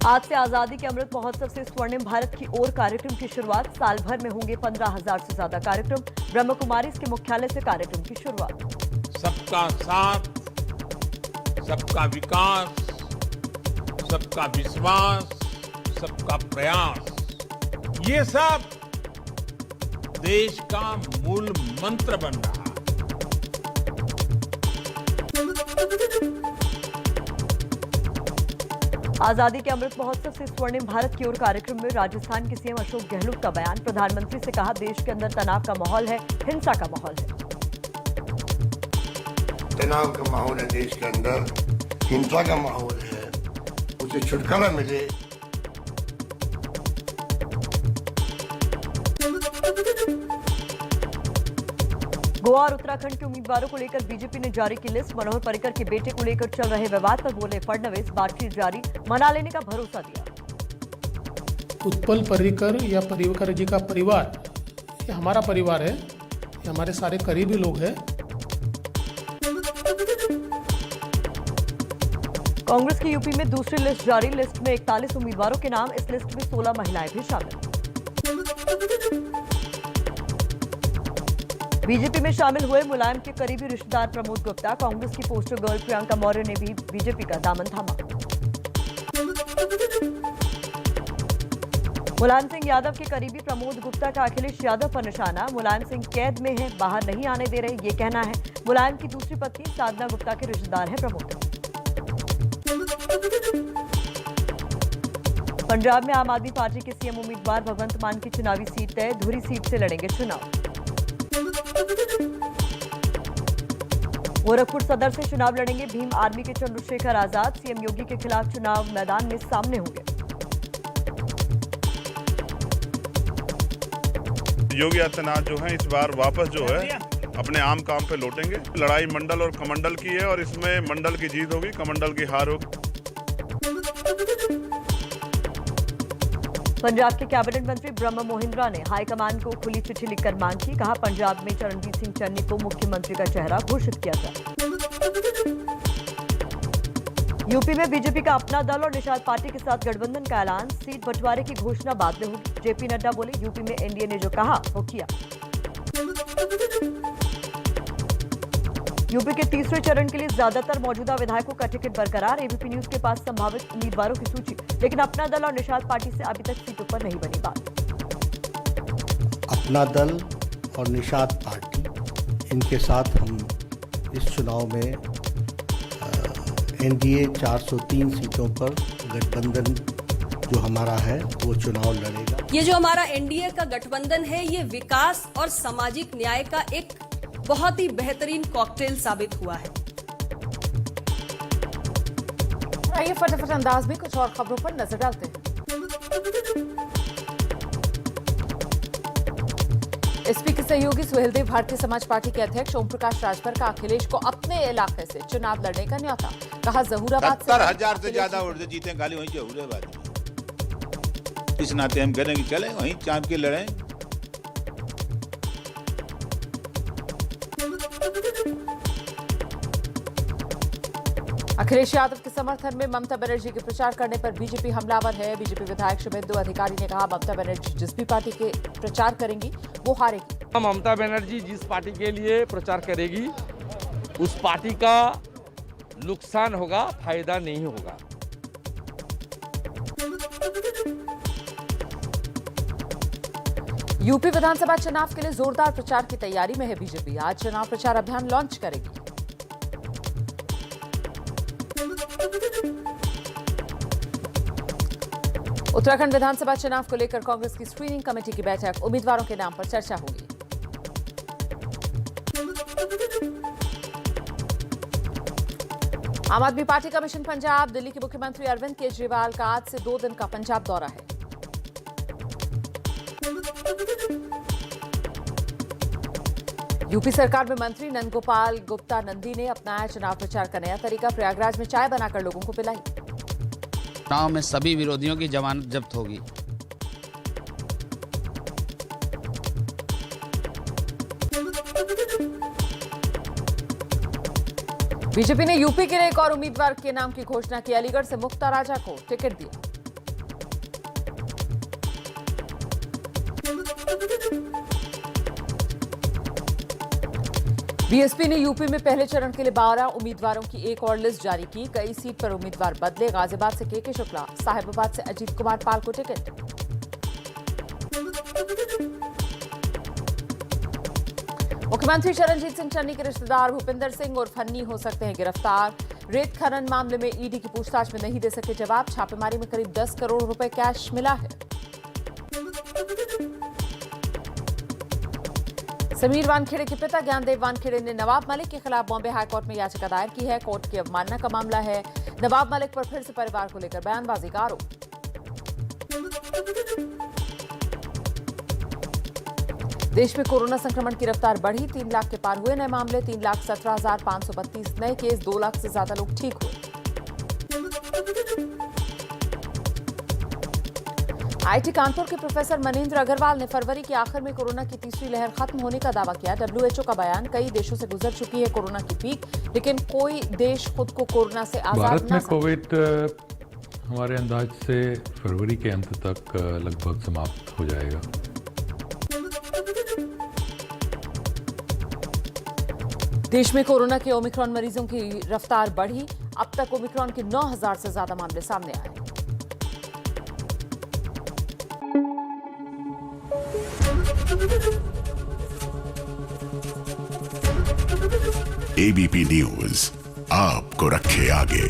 आज से आजादी के अमृत महोत्सव से स्वर्णिम भारत की ओर कार्यक्रम की शुरुआत। साल भर में होंगे 15,000 से ज्यादा कार्यक्रम। ब्रह्म कुमारी के मुख्यालय से कार्यक्रम की शुरुआत। सबका साथ, सबका विकास, सबका विश्वास, सबका प्रयास, ये सब देश का मूल मंत्र बन रहा है। आजादी के अमृत महोत्सव से स्वर्णिम भारत की ओर कार्यक्रम में राजस्थान के सीएम अशोक गहलोत का बयान। प्रधानमंत्री से कहा, देश के अंदर तनाव का माहौल है, हिंसा का माहौल है। तनाव का माहौल है देश के अंदर, हिंसा का माहौल है, उसे छुटकारा मिले। गोवा और उत्तराखंड के उम्मीदवारों को लेकर बीजेपी ने जारी की लिस्ट। मनोहर पर्रिकर के बेटे को लेकर चल रहे विवाद पर बोले फडणवीस, बातचीत जारी, मना लेने का भरोसा दिया। उत्पल पर्रिकर या पर्रिकर जी का परिवार, ये हमारा परिवार है, ये हमारे सारे करीबी लोग हैं। कांग्रेस की यूपी में दूसरी लिस्ट जारी। लिस्ट में 41 उम्मीदवारों के नाम, इस लिस्ट में 16 महिलाएं भी शामिल। बीजेपी में शामिल हुए मुलायम के करीबी रिश्तेदार प्रमोद गुप्ता। कांग्रेस की पोस्टर गर्ल प्रियंका मौर्य ने भी बीजेपी का दामन थामा। मुलायम सिंह यादव के करीबी प्रमोद गुप्ता का अखिलेश यादव पर निशाना। मुलायम सिंह कैद में है, बाहर नहीं आने दे रहे, ये कहना है। मुलायम की दूसरी पत्नी साधना गुप्ता के रिश्तेदार हैं प्रमोद। पंजाब में आम आदमी पार्टी के सीएम उम्मीदवार भगवंत मान की चुनावी सीट तय। धुरी सीट से लड़ेंगे चुनाव। गोरखपुर सदर से चुनाव लड़ेंगे भीम आर्मी के चंद्रशेखर आजाद। सीएम योगी के खिलाफ चुनाव मैदान में सामने होंगे। योगी आदित्यनाथ जो है इस बार वापस जो है अपने आम काम पे लौटेंगे। लड़ाई मंडल और कमंडल की है और इसमें मंडल की जीत होगी, कमंडल की हार होगी। पंजाब के कैबिनेट मंत्री ब्रह्म मोहिंद्रा ने हाईकमान को खुली चिट्ठी लिखकर मांग की। कहा, पंजाब में चरणजीत सिंह चन्नी को मुख्यमंत्री का चेहरा घोषित किया जाए। यूपी में बीजेपी का अपना दल और निषाद पार्टी के साथ गठबंधन का ऐलान। सीट बंटवारे की घोषणा बाद में होगी। जेपी नड्डा बोले, यूपी में एनडीए ने जो कहा वो किया। यूपी के तीसरे चरण के लिए ज्यादातर मौजूदा विधायकों का टिकट बरकरार। एबीपी न्यूज के पास संभावित उम्मीदवारों की सूची, लेकिन अपना दल और निषाद पार्टी से अभी तक सीटों पर नहीं बनी बात। अपना दल और निषाद पार्टी, इनके साथ हम इस चुनाव में एनडीए 403 सीटों पर गठबंधन जो हमारा है वो चुनाव लड़ेगा। ये जो हमारा एनडीए का गठबंधन है, ये विकास और सामाजिक न्याय का एक बहुत ही बेहतरीन कॉकटेल साबित हुआ है। आइए फटाफट अंदाज में कुछ और खबरों पर नजर डालते हैं। एसपी के सहयोगी सुहेलदेव भारतीय समाज पार्टी के अध्यक्ष ओम प्रकाश राजभर का अखिलेश को अपने इलाके से चुनाव लड़ने का न्योता। कहा, जहूराबाद 70,000 से ज्यादा वोट से जीते, खाली वहीं जहूराबाद में। इस नाते हम कह रहे हैं कि चले वहीं चाप के लड़ें। अखिलेश यादव के समर्थन में ममता बनर्जी के प्रचार करने पर बीजेपी हमलावर है। बीजेपी विधायक शुभेंदु अधिकारी ने कहा, ममता बनर्जी जिस भी पार्टी के प्रचार करेंगी वो हारेगी। ममता बनर्जी जिस पार्टी के लिए प्रचार करेगी उस पार्टी का नुकसान होगा, फायदा नहीं होगा। यूपी विधानसभा चुनाव के लिए जोरदार प्रचार की तैयारी में है बीजेपी। आज चुनाव प्रचार अभियान लॉन्च करेगी। उत्तराखंड विधानसभा चुनाव को लेकर कांग्रेस की स्क्रीनिंग कमेटी की बैठक। उम्मीदवारों के नाम पर चर्चा होगी। आम आदमी पार्टी का मिशन पंजाब। दिल्ली के मुख्यमंत्री अरविंद केजरीवाल का आज से 2 दिन का पंजाब दौरा है। यूपी सरकार में मंत्री नंदगोपाल गुप्ता नंदी ने अपनाया चुनाव प्रचार का नया तरीका। प्रयागराज में चाय बनाकर लोगों को पिलाई। चुनाव में सभी विरोधियों की जमानत जब्त होगी। बीजेपी ने यूपी के लिए एक और उम्मीदवार के नाम की घोषणा की। अलीगढ़ से मुक्ता राजा को टिकट दिया। बीएसपी ने यूपी में पहले चरण के लिए 12 उम्मीदवारों की एक और लिस्ट जारी की। कई सीट पर उम्मीदवार बदले। गाजियाबाद से के शुक्ला, साहिबाबाद से अजीत कुमार पाल को टिकट। मुख्यमंत्री चरणजीत सिंह चन्नी के रिश्तेदार भूपिंदर सिंह और फन्नी हो सकते हैं गिरफ्तार। रेत खनन मामले में ईडी की पूछताछ में नहीं दे सके जवाब। छापेमारी में करीब 10 करोड़ रुपए कैश मिला है। समीर वानखेड़े के पिता ज्ञानदेव वानखेड़े ने नवाब मलिक के खिलाफ बॉम्बे हाईकोर्ट में याचिका दायर की है। कोर्ट की अवमानना का मामला है। नवाब मलिक पर फिर से परिवार को लेकर बयानबाजी का आरोप। देश में कोरोना संक्रमण की रफ्तार बढ़ी। 3 लाख के पार हुए नए मामले। 3,17,532 नए केस। 2 लाख से ज्यादा लोग ठीक हुए। आईटी कानपुर के प्रोफेसर मनीन्द्र अग्रवाल ने फरवरी के आखिर में कोरोना की तीसरी लहर खत्म होने का दावा किया। डब्ल्यूएचओ का बयान, कई देशों से गुजर चुकी है कोरोना की पीक, लेकिन कोई देश खुद को कोरोना से आजाद भारत में न कोविड हमारे अंदाज से फरवरी के अंत तक लगभग समाप्त हो जाएगा। देश में कोरोना के ओमिक्रॉन मरीजों की रफ्तार बढ़ी। अब तक ओमिक्रॉन के 9,000 से ज्यादा मामले सामने आए। एबीपी न्यूज आपको रखे आगे।